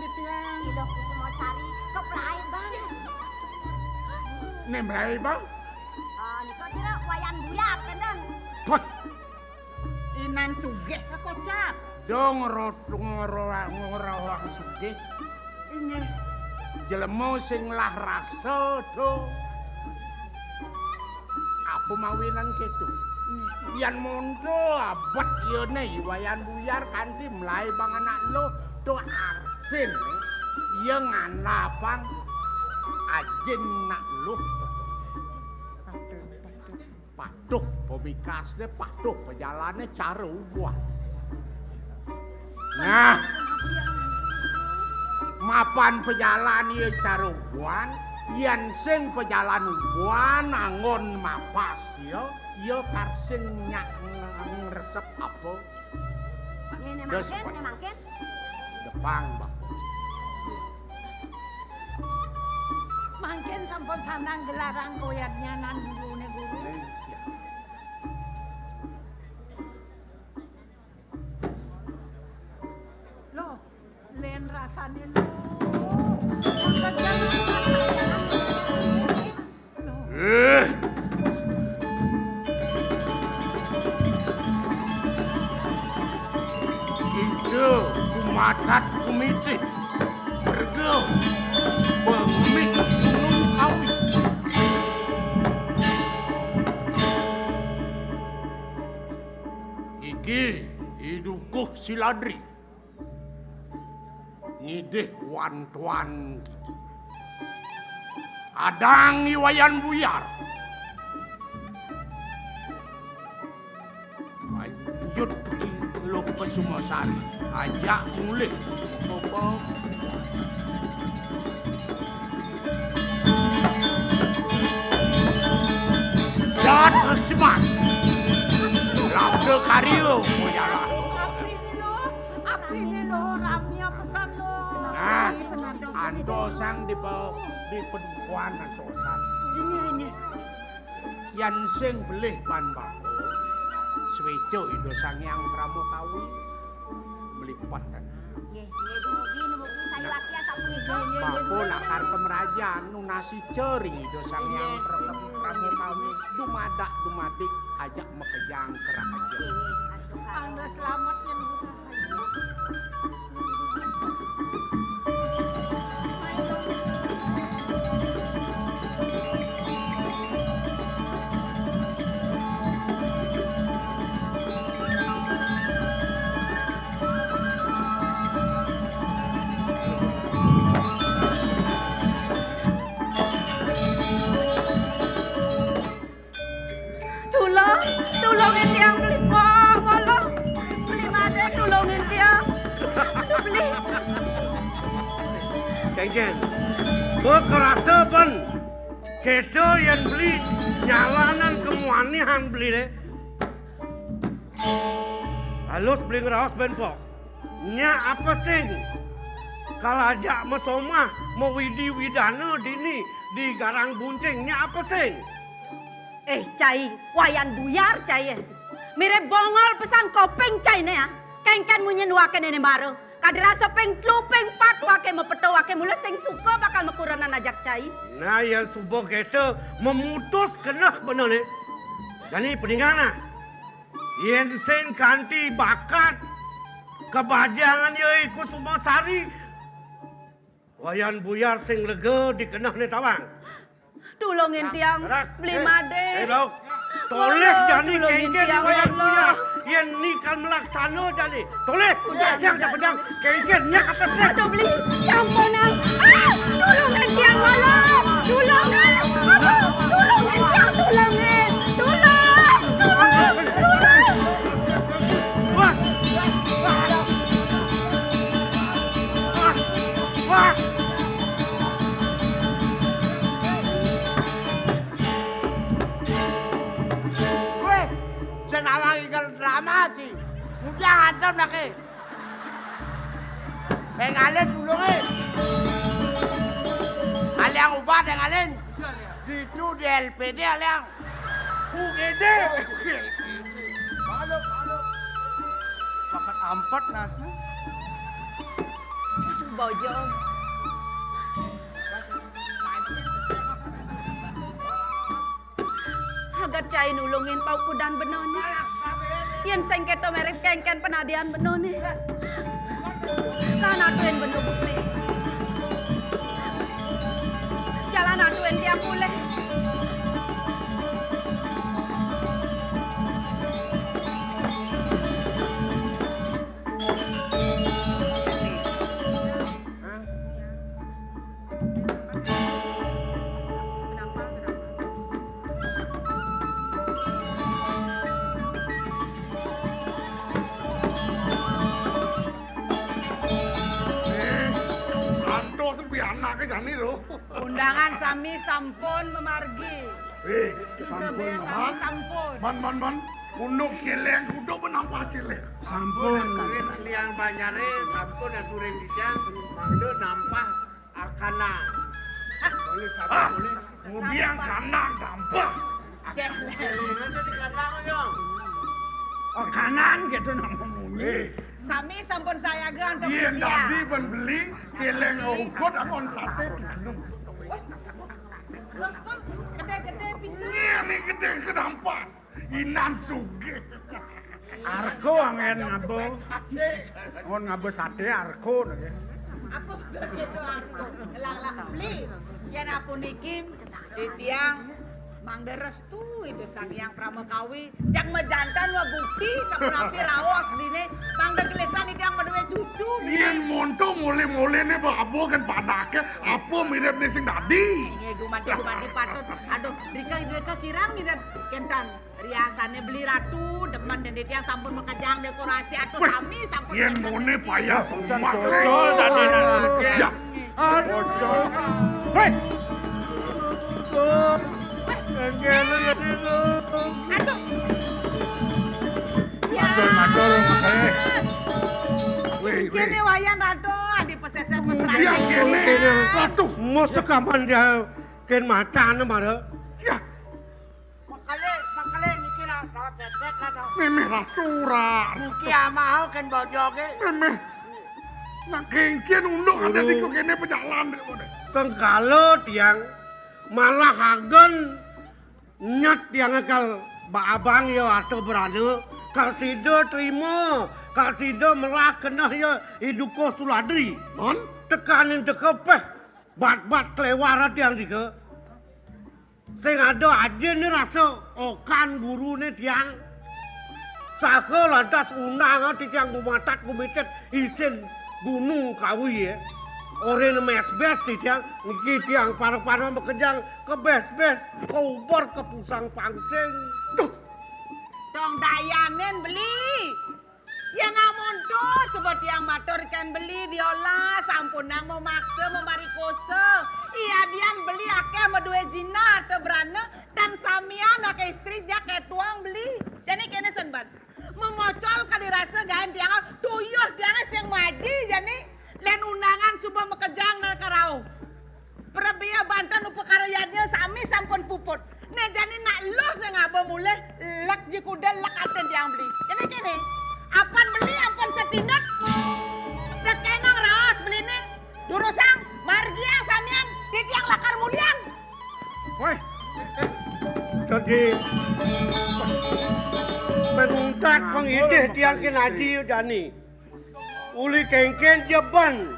di tiang. Iloh Kusumasari keplai bang. Nemrai bang. Niko sira wayan buyar kenden. Wah, Inan sugih kocap. dong ngorowang sugih. Ini jelema sing lah rasa do. Apa mawinan ketu? Yan mondo abot yene wayan buyar kanthi mlae bang anak lo do artin ye nganapang ajen nak lo patuh pemikasne patuh pejalane cara ubah. Nah, mapan pejalan ye cara ubuan yen sing pejalan ubuan angon mapas ya karsing nyak ngresep apa? Ini mangken. Depang, Bang. Mangken sampun sanang gelarang koyatnya nan gurune guru. Loh, len rasane lo. Kumatat kumiti bergel pemit gunung kawi iki hidukuh siladri ngidih wan-tuan gigi adang iwayan buyar lanjut lo Kusumasari ajak mulih Bobo. Jat Resman Labde Kario Moyalah. Api ini lo, ramnya pesan lo. Nah, antosang di pedukuhan antosang. Ini. Yan sing belih ban bako. Swejo indosang yang pramukawi. Melipat kan. Nggih dumugi sayu akia sapunika. Bako lakar pemerajan nunasi cering indosang yang pramukawi. Dumadik ajak mekejang keraja. Anda selamat yang tulungin tiang beli ngolong beli made tulungin tiang beli Kengken gua kerasa pan kedo yang beli nyalanan kemuanihan beli deh halus beli ngeraos benpok nya apa sing kalau ajak mesomah mau widi widana dini di garang buncing nya apa sing Cai, wayan buyar cai. Mire bongol pesan kopeng cai ne ya. Kengken munyen wake nene maro. Kadrasa peng tlu peng pat wake mepeto wake mula sing suka bakal mekuranan ajak cai. Nah yang subuh kita memutus kena benar ni. Jadi peningana. Yang sen kanti bakat kebajangan ye Kusumasari. Wayan buyar sing lega dikenah ni tawang. Tulungin tiang beli made. Toleh jadi tulungin kengken tiang, wayan Allah. buyar. Yang ni kan melaksana jadi. Toleh. Siang dah pedang. Kengken nyak apa sih? Aduh beli campuran. Tulungin tiang malam. Tulungin. Tulungin tiang tulungin. Tulung. Wah. Wah. Senawang ikan drama ci. Mudah hantam laki. Pengalin dulu Aliang ubah yang alin. Itu di LPD aliang. UGD. Balok. Pakat ampat nasnya. bojo. Agat cai nulungin pau kudan benone. Yen sing keto merek kengken penadian benone. Lan atuen benu bukli. Jalan atuen tiang kuleh. Jani lho. Undangan sami sampun memargi. Sampun. Sampun. Man. Kuno celeng kudu menampa celeng. Sampun karen liang banyare sampun aturing dijang mangdo nampah akana. Ini sampun boleh. Mudiang kanan nampah. Celengan jadi kanang yo. Oh kanan gitu nama munyi. Sami sampun sayageun untuk Yen tadi ben beli celeng ugot akon sate digenum. Terus kok gede-gede pisan. Ini gede kenapa? Inan suge. Arko angen ngabo. On ngabo sate arko nage. Apa begitu arko? Lah beli. Yen apun iki ditiang mangda restu itu sang yang pramekawi jak mejantan wa bukti kapenapi raos dine mangda gelesan itu yang meduwe cucu Yen monto mule-mule ne babo kan padake apa mirip ne sing tadi. gumadi patut aduh drika kirang mirip kentan riasannya beli ratu demen dan dia sampun mekejang dekorasi atau sami sampun Yen mone payah semua. Bocol tadi nasuke. Ya. Bocol. Hei. aduh ya Matur makanya. Weh. kene wayan ratu adi pesesen mesra Ya kene. Ratu. Mosok kapan dia ken macan mare. Ya. Makale niki ra cecet lah. Memeh ratu ra. Mugi amao ken bojoge. Memeh. Nak kengkian unduk ada di kene pejalan dek. Sengkalo tiang malah hagen nyat tiang kal abang yo atau berane kal sido terima kal sido melah kena yo iduko suladri Mon? tekanin tekepeh bat kelewara tiang tiga sing ada aja nih rasa okan guru nih tiang saka lantas undangan ti tiang gumatat gumitet isin gunung kawi ya Oren mes-bes di tiang, niki tiang parah-parah bekejang ke bes-bes, ke ubor ke pusang pangsing. Tuh. dong dayanen beli ya namun tuh seperti yang matur kan beli diolah sampun nang memaksa membari kose iya dian beli akeh medue jina atau berane dan samian akeh istri jak tuang beli jadi kene senban memocol kadirasa gaen tiang tuyur tiang sing maji jadi len undangan coba mekejang nal karau Prebia Banten upekarayannya sami sampun puput nah jadi nak lo sing abo mulai lek jikuda lek aten tiang beli jadi kene apan beli apan setinat dek kenang raos beli nih durusang margia samian di tiang lakar mulian Woi. Jadi penuntak pengideh tiang kinaji jani. Uli kengken jeban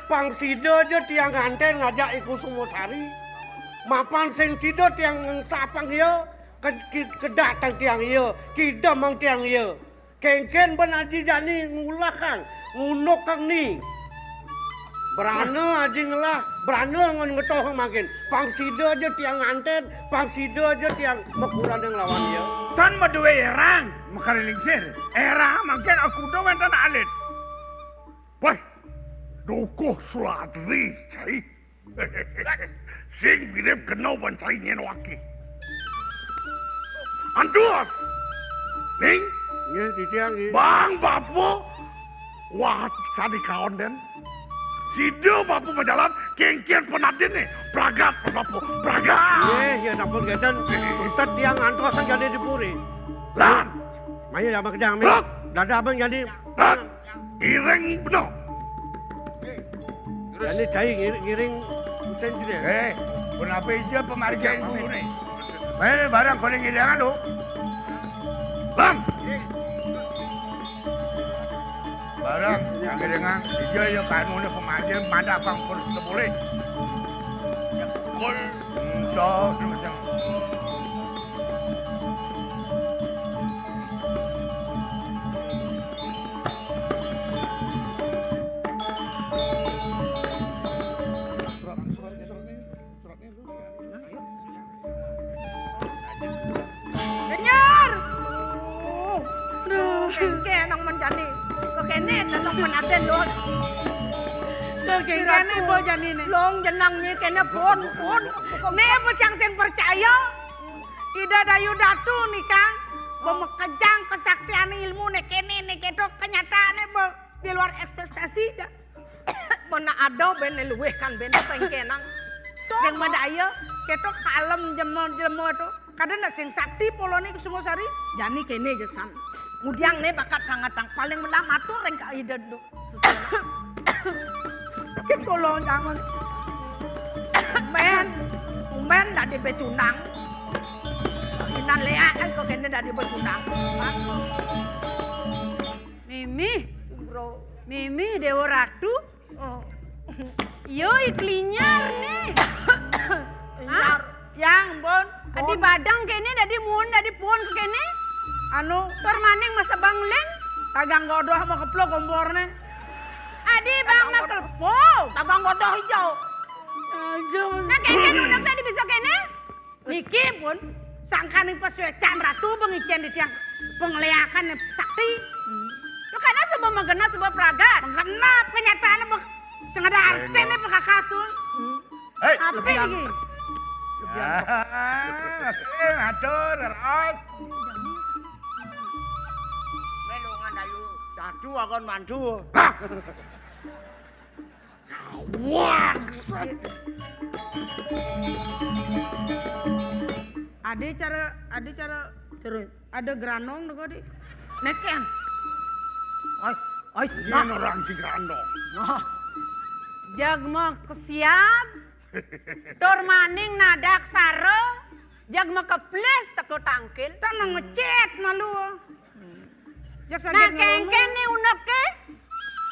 pang sido je tiang nganten ngajak iku Sumosari. Mapan sing sido tiang sapang yo kedatang tiang yo kidam mang tiang yo. Kengken ben aji jani ngulah kang ngunuk kang ni. Berana aji ngelah, berana ngon ngetoh makin. Pang sido je tiang nganten, pang sido je tiang mekuran yang lawan yo. Tan maduwe erang makalingsir. Erang mangken aku do wenten alit. Wah, dukuh suladri, cai. Sing mirip kenau bancai nyen waki. Antuas, ning, Nggih, di tiang nggih. bang bapu, wah sadi kaon den. Sido bapu berjalan, kengkian penadin nih, pragat bapu, pragat. Nggih, ya dapur gadan tuntet tiang antos yang jadi dipuri. Lan, Maya abang kejang Lok. Dada abang jadi lan, ireng beno. Jadi cai ngiring usen sini. Kenapa aja pemargian dulu nih? Mana barang kau yang ngiringan lo? Bang! Barang yang ngiringan, dia yang kanunnya pemargian pada bang pun boleh. Kol, so, macam. Dengar. Aduh, kengke nang menjani. Kekene nasok menaden lo. Kengkene bo jani ne. Long jenangnya kene pon. Ne bocang sing percaya. Ida dayu datu nih Kang. Pemekejang kesaktian ilmu ne kene ne ketok kenyataane di luar ekspektasi. Mana ada ben luweh kan ben kengkenang. Sing madaya ketok kalem jemo tu. Kadang nak sing sakti polone ke Sungosari, jani kene jesan. Mudiang ne bakat sangat tang paling menang matur reng ka ide do. Kin kolong jangan. Men dak di becunang. Inan lea kan kok kene dak di becunang. Mimi Dewa Ratu. Oh. Yo iklinyar nih. Hah? Yang bon. Adi badang kene, adi muon, adi puon ke kene. Anu, tor maning masa banglen. Tagang godoh mau keplo komborne. Adi bang nak kelpo. Tagang godoh hijau. Nah kene udah tadi bisa kene. Niki pun sangkaning pesuecan ratu pengician di tiang pengeleakan sakti. Lo karena sebuah mengenal sebuah peragat. Mengenal kenyataan sengada arti nih pekakasun. Hei, apa lagi? Atur, ros. Melongan ayu dadu akan mandu. Wah, Ade cara terus ada granong dego di. Neken. Oi, dia orang si grandong. Jagma kesiap. Dor maning nadak sare. Jagma keples teko tangkil. Tanang ngecet malu. Jak saged kengken ni unek ke.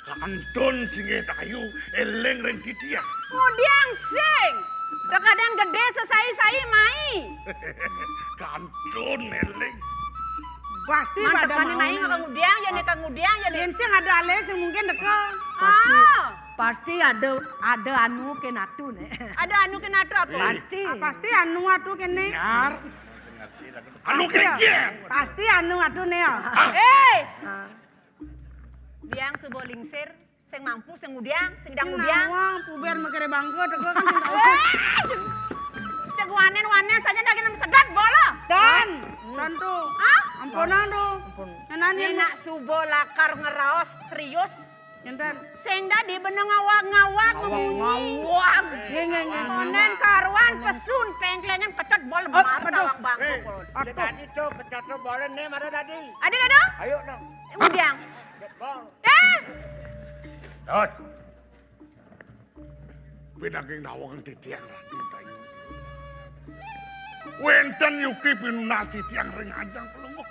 Kantun singe tayu eleng reng kitia. Mudiang sing. Kadang gede sesai-sai mai. Kantun eleng. Pasti pada mai kemudian ya nih. Sing ada ale sing mungkin deko. Pasti ada anu kenatu nih. Ada anu kenatu apa? Pasti anu atu kene. Nyar. Anu kengken. Pasti anu atu nih ya. Biang subo lingsir, sing mampu, sing mudiang, sing dang mudiang. Nawang, puber makere bangko, teko kan sing tahu. Cek wanen saja dah kena sedot bola. Dan tuh. Ampunan tuh. Nenani nak subo lakar ngeraos serius. Enten. Sing dah di beneng ngawak ngebunyi. Ngeng. Konen karuan pesun pengklengan kecot bol bemar tawang bangko. Tadi tuh kecot bolen nih mana tadi? Adik ada? Ayo dong. Mudiang. Dot. Pinaging nawang titiang rati tayo. Wenten yuki pinunasi tiang rengajang pelungok.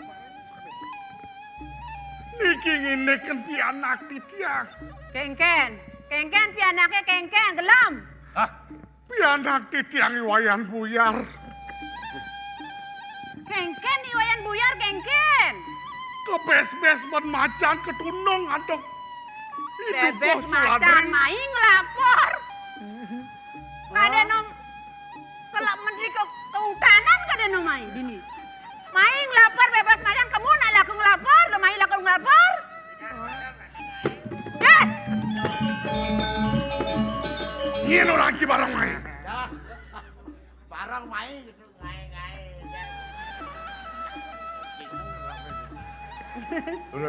Niki ngineken pianak titiang. Kengken pianaknya kengken gelam. Hah? Pianak titiang iwayan buyar. Kengken iwayan buyar kengken. Kebes-bes macan ketunung atau bebes macan maing lapor. Kada nong kelak menteri kehutanan kada nong maing dini. Maing lapor bebas macan kamu nak laku ngelapor, lo maing laku ngelapor. Ini orang ki barang main. Barang main gitu ngai.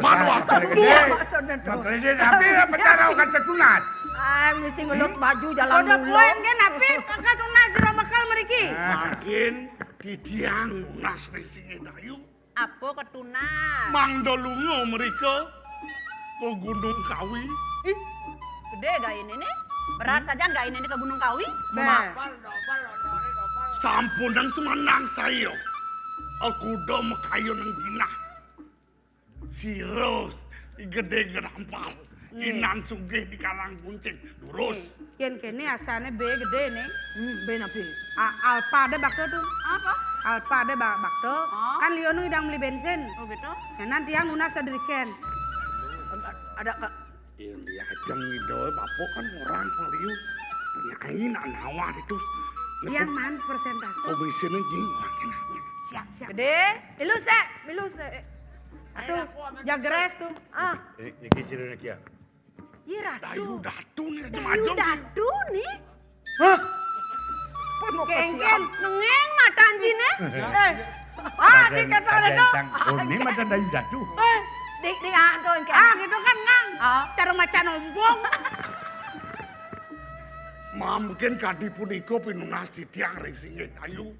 Manu aku dua. Makanya tapi bicara kan ketunat. Mesti ngelus baju jalan dulu. Udah poin kan tapi ketunat jero mekal mriki. Makin didiang nas sing dayu. Apa ketunat? Mang dolungo mereka ke Gunung Kawi. Gede gak ini nih? Berat saja enggak ini ke Gunung Kawi? Sampun nang sumanang sayo. Aku do mekayo nang ginah. Siro gede gerampal. Inan sugih di Karang Buncing. Lurus. Yen kene asane B gede nih. B napi. Alpa ada bakto tuh. Apa? Alpa ada bakto. Oh. Kan Liono idang beli bensin. Oh gitu. Ya nanti yang lunas sediriken. Ada Kak. Yang dia ajeng itu bapak kan orang paliu. Nyain nawa itu. Yang man persentase. Komisioner jing makin. Siap. Gede. Bilu se. Atuh, jagres tuh. Iki sirene kia. Iya Dayu datu nih aja Dayu maju. dadu nih. Hah? Kengken. Nengeng mata anjine. Di kata itu. Oh, ini mata dayu datu. Di ando engke. Gitu kan ngang. Oh. Cara macan ombong. Mungkin kadi punika pinunas titiang ring singgih ayu.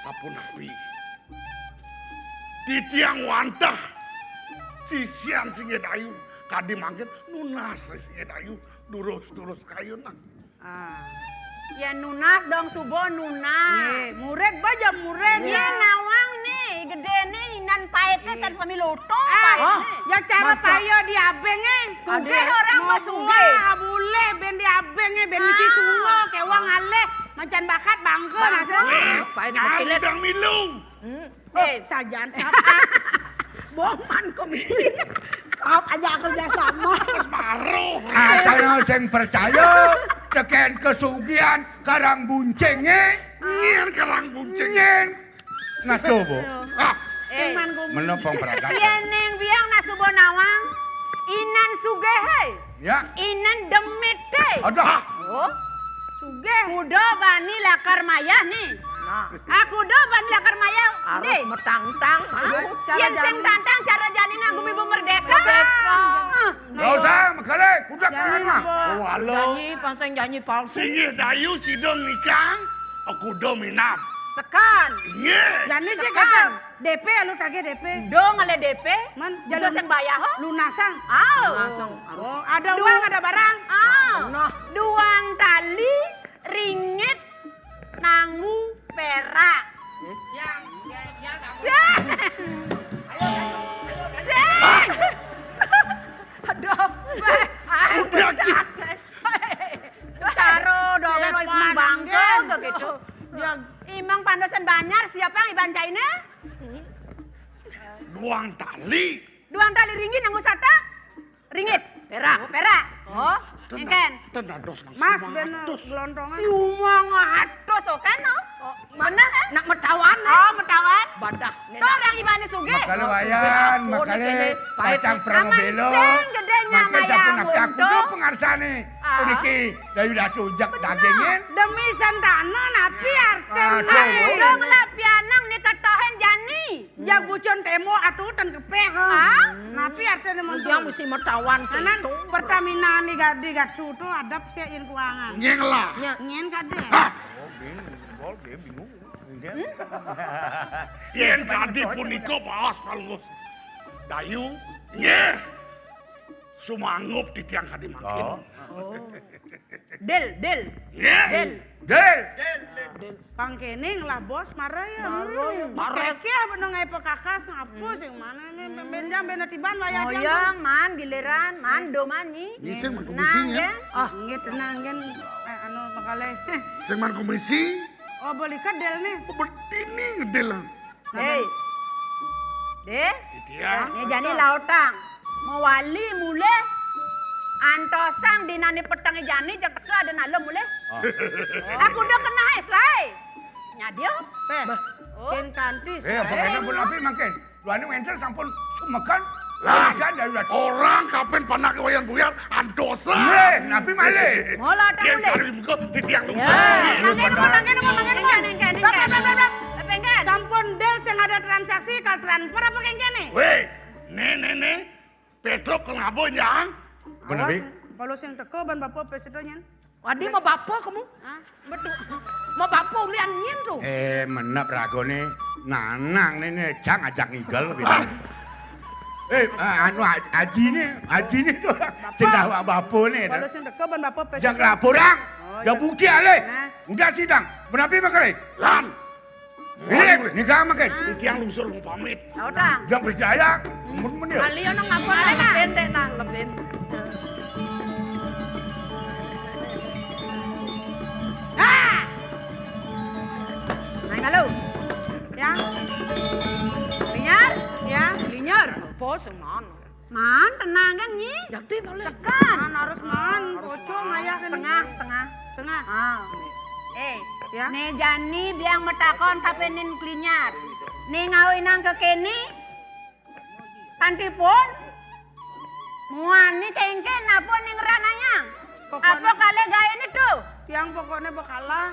Sapun api. Titiang wantah. Sisian singgih ayu. Kadi mangkin nunas ring singgih ayu. Durus kayu nah. Ya nunas dong subo nunas. Murid baja murid. Ya nawang nih, gede nih inan paetnya sari sami loto. Ya cara payo di abenge. Sugih orang mah sugih. Boleh ben di abenge ben misi sungo kewang aleh. Macan bakat bangke nasa. Nyari dang milung. Sajaan siapa? Boman komisi. Sop aja kerja sama. Mas Maro. Asal sing percaya teken kesugihan Karang Buncenge Nyen Karang Buncing. nyen. Nah coba. Ah, Menapa peragatan? Yeneng biang nasubo nawang. Inan sugehe. Ya. Inan demite. Ada. Oh. Sugih. Kudo bani lakar maya nih. Aku do bani lakar maya. Harus metang-tang. Yang sing tantang cara janin aku ibu merdeka. Gak usah, makanya kudak mah. walau Pasang janji palsu. singgih dayu sidong nikah. Aku do minam. Sekan. Nye. Jadi sih Sekan. kata DP lu kage DP. Do ngale DP. Man, Bisa sing bayar ho. Lunasang. Oh. Ada uang, ada barang. Duang tali, ringgit, nangu, perak. Seng. Aduh. Caro dongan oi bangke gitu. Imang pandosan banyar siapa yang ibancainnya? Duang tali. Duang tali ringgit nanggu sata? Ringgit. Perak. Oh, engken. Tenados nang Mas sumang ben atus. gelontongan. Si umang atus oh kan no? Bener kan? Nak metawan. Oh, metawan. Badah. Orang ibane suge. Makanya wayan, makanya pacang promobelo. Aman gedenya Makanya sapun maya aku aku mundo. do pengarsane. Uniki dayu datu jak dagingin. Demi santana napi arten. Aduh. Dong lah pianang ni ketohen jani. Jak bucon temo atutan kepeh. Napi arten emang Dia mesti metawan. Kanan Pertamina nih gadi gatsu tuh adap sih in keuangan. Nyeng lah. Nyen kade. Yen tadi punika paos palus. Dayu. Nye. Sumangup di tiang kadi makin. Del. Nye. Del. Pangkening lah bos marah ya. Marah sih apa nong ngai pekakas ngapus yang mana nih benda tiban lah ya. Moyang man giliran man do mani. Ini sing man komisinya. Nggak tenang kan anu makale. Sing man komisi. Oh boleh kadel nih. Bertini ngedel. Hei. Deh. Tiang. Ini jani lautang. Mewali mule. Antosang dinani petang jani jak teka ada nalo mule. Aku udah kena selai. Nyadio. Ken kantis. Pokoknya pun api makin. Luani wenter sampun sumekan. Lah, Kan dayu datu. orang kapan panak wayan buyar andosa. Nih, napi male. Mola tak Yen mule. kari muka di tiang lupa. Engken. Engken. Sampun del sing ada transaksi kal transfer apa kengkene? Weh, ne. Petro kelabo nyang. Bener bi? Kalau sing teko ban bapak pesedonya. Wadi mau bapo kamu? Betul. Mau bapo lian nyen tuh. Menep ragone nanang ini jang ajak ngigel gitu. Anu Haji ni tu. Sedang awak bapa ni. Kalau sing deke ban bapak pes. Jangan laporan. Oh, Dah ya. bukti alih. Nah. Udah sidang. Berapa makan? Lan. Ini nikah makan. Tiang lungsur pamit. Otang. Jangan percaya. Mun dia. Kalian nang ngapun lepin dek nang lepin. Nah, halo. Ya. Linyar, Ya. linyar. Apa seman? Man, tenang kan nyi? Jadi boleh. Sekan. Man harus man. Pocong ayah kan. Setengah. Setengah. Ah. Ya. Ne jani biang metakon kapenin klinyar. Ne ngawinang ke kene. Kanti pun. Muani kengken apa ning rananya? Pokoknya- Apa kale gaya ini tuh? Yang pokoknya bakalah.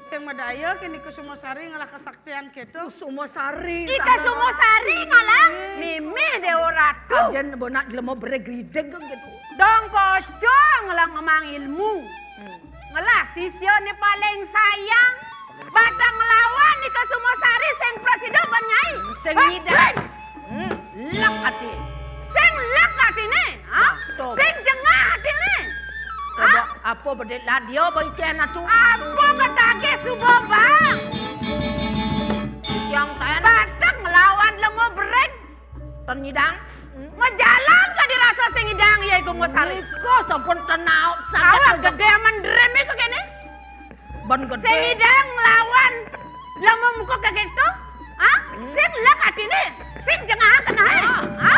Sing medaya kini Kusumasari ngalah kesaktian gitu. Sumosari. Ika Sumosari ngalah. Mimi Dewa Ratu. Ajen bonak jelema beregrideg gitu. Dong pocong ngalah ngemang ilmu. Ngalah sisyo ni paling sayang. Batang ngelawan di Sumosari sing presiden banyai. Sing nyidang. Lak hati. Sing lak hatine, ha? Sing jengah hatine. Apa bedek ladio boy cena tu? Apa ketake subobang? Yang ten. Batang ngelawan lemo brek. Penyidang. Ngejalan ka dirasa sing ngidang ya iku Ngosari. Iko sampun tenau. Awak gede mendrem iku kene. Ban gede. Sing ngidang ngelawan lemo muka kayak gitu. Ha? Sing lak hatine. Sing jengah kena. Ha?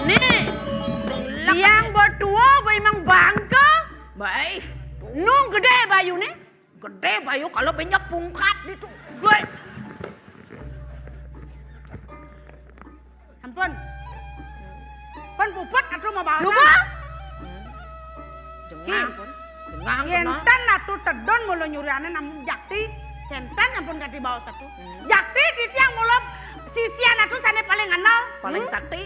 Nih. Yang berdua memang bangga. Baik. Nung gede bayu nih. Gede bayu kalau banyak pungkat itu. Gue. Ampun. Pan puput atuh mau bahasa. Coba. Dengang pun. Dengang kena. Yentan atuh tedon mulu nyuriane namun jakti. Yentan ampun gati bawa satu. Jakti di tiang mulu sisian atuh sana paling anal. Paling sakti.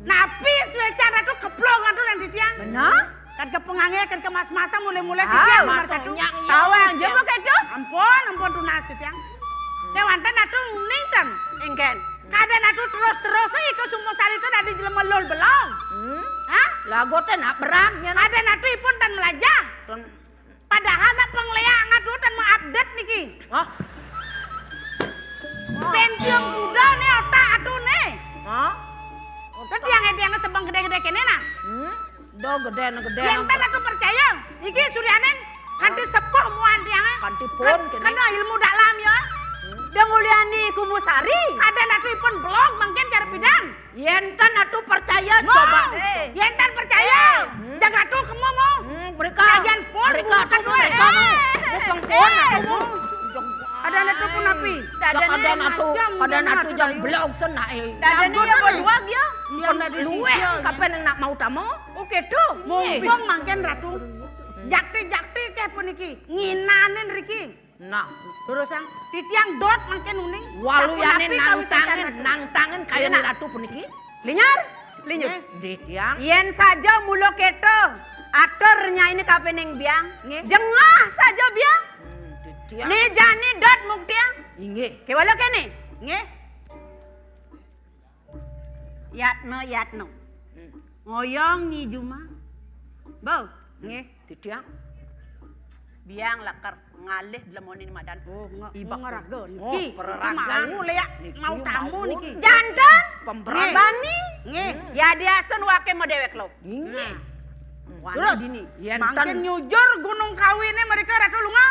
Napi suecan atuh keplong atuh dan di tiang. Benar? Kan ke pengange kan ke mas-masa mulai-mulai di tiang nomor satu. Tawang coba kayak itu. Ampun tunas di tiang. Kewantan atuh ningten. Engken. Kadang atuh terus-terus iku Sumosari itu dari jelema lol belong. Hah? Lagu teh nak berangnya. Kadang atuh ipun tan melajang. Padahal nak pengleang atuh tan mengupdate niki. Hah? Pentium kuda nih otak atuh nih. Hah? Terus tiang sebang gede-gede kene nah. Do gede. Yang tan atuh percaya. Iki suryanen kanthi sepuh muan tiange. Kanthi pun kene. Kana ilmu dalam ya. Dang uliani Kumusari. Kadang atuh ipun blog mangken cara bidang. Yentan atuh percaya Mau. coba. Yentan percaya. Jaga tuh kamu mau. Mereka. Kajian pun. Mereka bukan atuh gue. mereka mau. Bukan pun atuh. Ada atuh pun api. Kadang atuh jam blog senah. Dadane ya berdua dia. Pun luwe kapan yang nak mau tamu? Oke tuh. Mumpung mangken ratu. Jakti keh pun iki. Nginanin riki. Nah, Terusan di tiang dot mangken uning. waluyane nangtangan kaya ni ratu puniki. Linyar. Di tiang. Yen saja mulo keto. Aturnya ini kapening biang. Jengah saja biang. Di tiang. Ni jani dot muktiang. Inge. Kewala kene. Nge. Yatno. Ngoyong ni Juma. Bau. Nge. Di tiang. Biang lakar ngalih dlemonin madan. Oh, Ibak ngaraga Oh, niki. pereragan. Mau leak Niki mau tamu mau. niki. Jantan. Pemberani. Bani. Nge. Ya diasen wake mau dewek lo. Inge. Terus dini. makin nyujur gunung kawinnya mereka ratu lunga.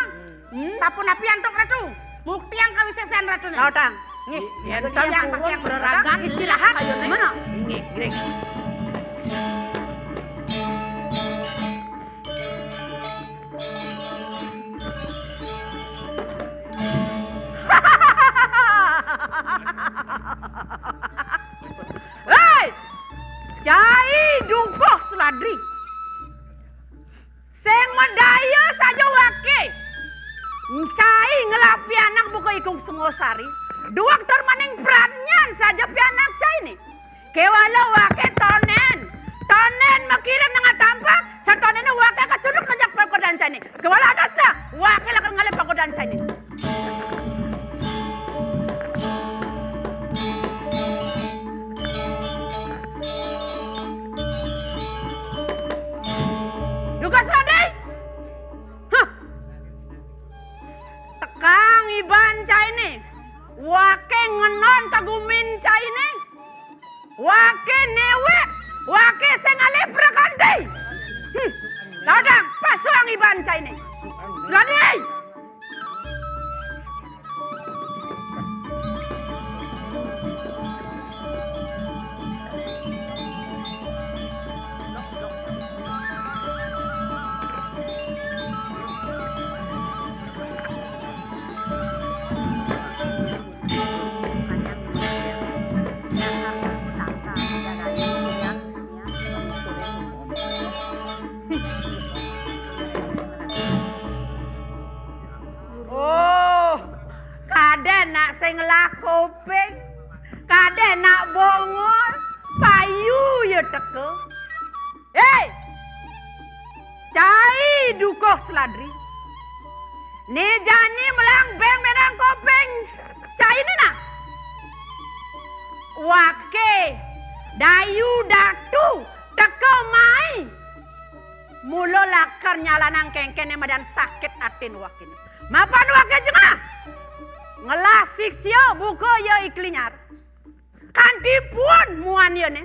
Sapun api antuk ratu. Mukti yang kawin sesan ratu nih. Tang. Nggih. Yentan yang purun yang pereragan. istirahat. Mana? Inge. Grek. Hei! Cai dukuh seladri. Seng medaya saja wake. Cai ngelapi anak buka ikung Sumosari. Dokter maning pranyan saja pi anak cai ni. Kewala wake tonen. Tonen makirim nang tampak. Satonene wake kacuduk kajak pagodan cai ni. Kewala atas dah. Wake lakan ngalih pagodan cai ni. caine. Wake ngenon kagumin caine. Wake newe, wake sing alipra kanthi. Ladang pasuang iban caine. Ladi. Sing lakopeng kade nak bongol payu ya teke. Hei cai dukoh seladri ne jani melang beng benang kopeng cai ni na wake dayu datu teke mai mulo lakar nyalanang kengkene madan sakit atin wakin mapan wake jengah ngelah siksio buko yo iklinyar kanti pun muan yo ne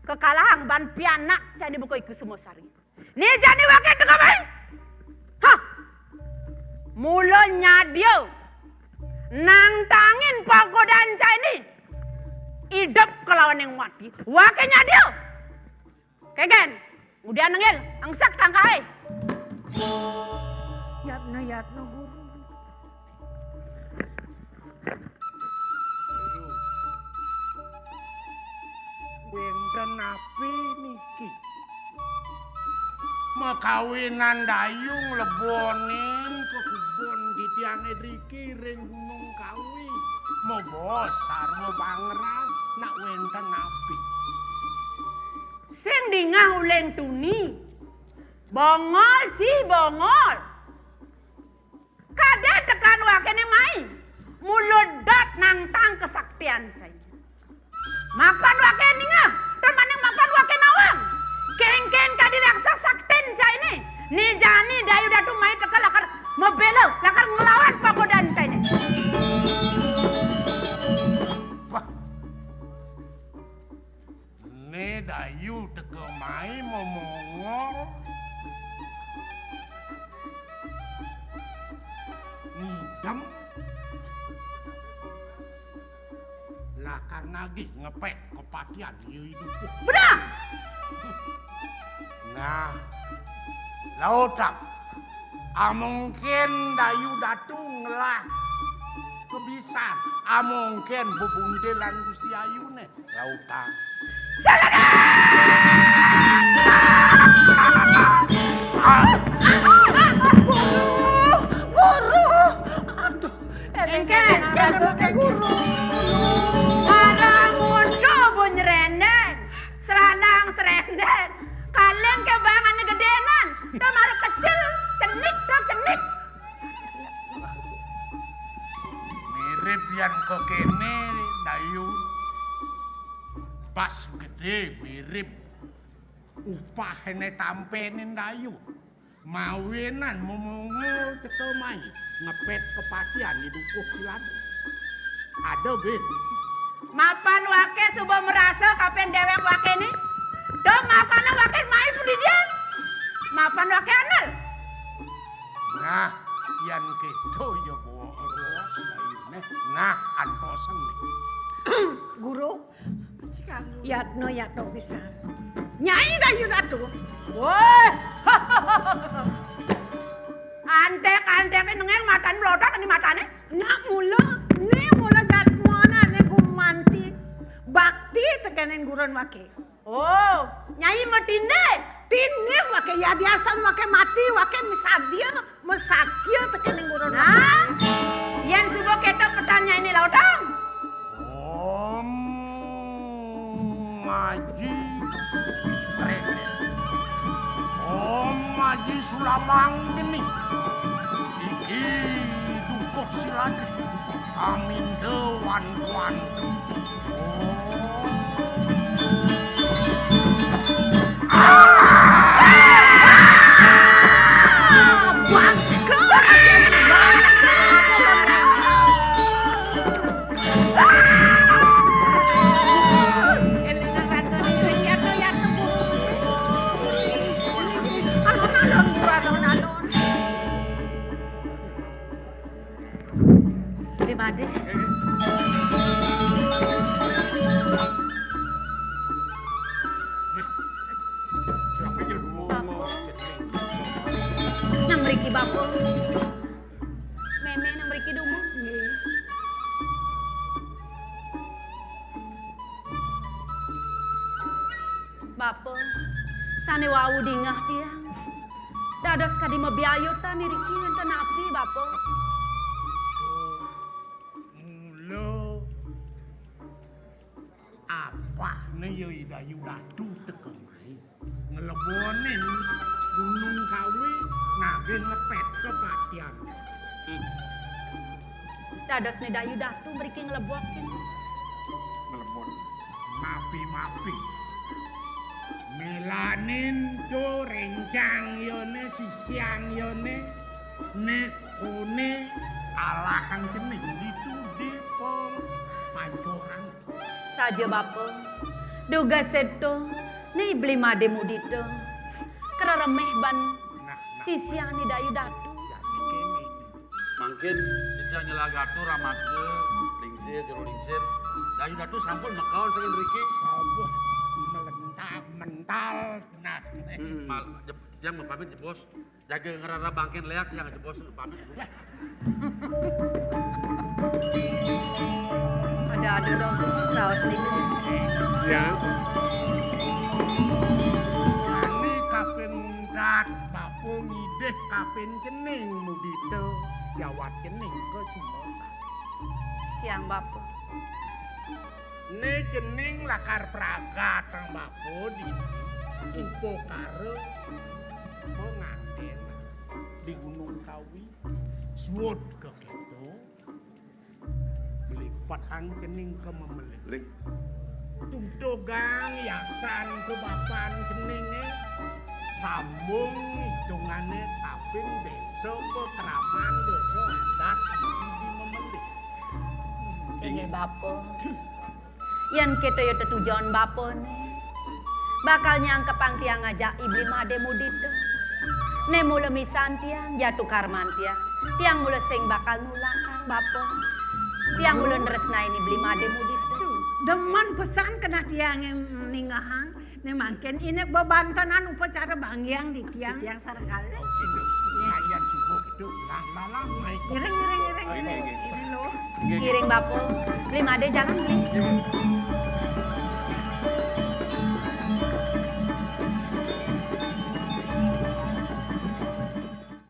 kekalahan ban pianak jadi buko iku semua sari ni jani wake tekamai ha mulo nyadio nang tangin pagodan cai hidup kelawan yang mati wake nyadio kegen udah nengel angsak tangkai yatna guru Wenten api niki mekawinan dayung lebonin ke kebon di tiang edriki ring gunung kawi mau bosar mau bangeran nak wenten api sing dingah uleng tuni bongol ci bongol kade tekan wakene mai mulodot nang tang kesaktian cai mapan wake ningah termaneng mapan wake nawang keng-keng kadi raksa sakten cai ni jani dayu datu mai tekan lakar mebelo lakar ngelawan pagodan cai ni wah ne dayu teke mai momongol ngidam lakar nagih ngepek kepatian yui dukuh. Sudah. Nah, lautak amungkin dayu datu ngelah kebisan amungkin bubundelan Gusti Ayune lautak. Guru. Aduh, engke guru. Serendeng kalian ke bangan gedenan udah maru kecil cenik mirip yang ke kene dayu pas gede mirip upahene tampenin dayu mawinan memungul teko mai ngepet kepatian di dukuh silan ada bin mapan wake subuh merasa kapan dewek wake ni do mapan wake mai pudidian mapan wake anal nah yang keto ya bawa ruas dayune nah antosen nih guru yatno bisa nyai dayu datu woi antek nengeng matan melotot ani matane nak mula jatmona ne gumanti bakti tekenen gurun wake oh nyai matinde tinne wake ya biasa wake mati wake misadia mesakio tekenen gurun nah yen subo ketok pertanyaan ini lautang om maji rene om maji sulamang geni iki dukuh siladri amin dewan kuantu mriki bapo. Meme nang mriki dumu. Nggih. Bapo, sane wau dingah tiang. Dados kadi mebiayutan niriki wonten api bapo. Mulo apa nih yo idayu datu tekemai ngelebonin Gunung Kawi nagih ngepet ke Patian. Dados ne dayu datu mriki nglebokken. Ngelebon mapi melanin do rencang yone sisian yone nekune kalahan cening itu di pom pancoran. Saja bapo. Duga seto ne ibli made mudito. Keremeh ban sisian ni dayu datu. Jadi kene Mungkin bisa nyelagatu ramatke lingsir jero lingsir. Dayu datu sampun makaon saking riki. sabuh mental nah Mal siang mau pamit bos. Jaga ngerara bangkin leak siang bos pamit. Ada dong raos niku. Ya. Ani kapin dat bapu ngideh kapin cening mudito jawat cening ke Sumosa. Tiang bapo. Ne cening lakar praga tang bapu di upo kare pengantin di Gunung Kawi suwud ke gitu melipatan cening ke memelih Ling. Tungtogang yasan ke bapan ceningnya sambung hitungannya taping desa ke keraman desa adat di memelih. Ini bapo. Yan kita yo tetujuan bapo ne. Bakal nyangkepang tiang ngajak ibli made mudito. Ne mula misan tiang jatuh karman tiang. Tiang mula sing bakal nulakang bapo. Tiang mula nresnain ibli made mudito. Demen pesan kena tiang yang ningahang. Ne mangken ini bebantanan upacara bangyang di tiang sarengkali. Oh gitu. Layan subuh gitu. Lah naik. Ireng. Ini. Ini loh. Kiring bapo. Ibli made jangan beli.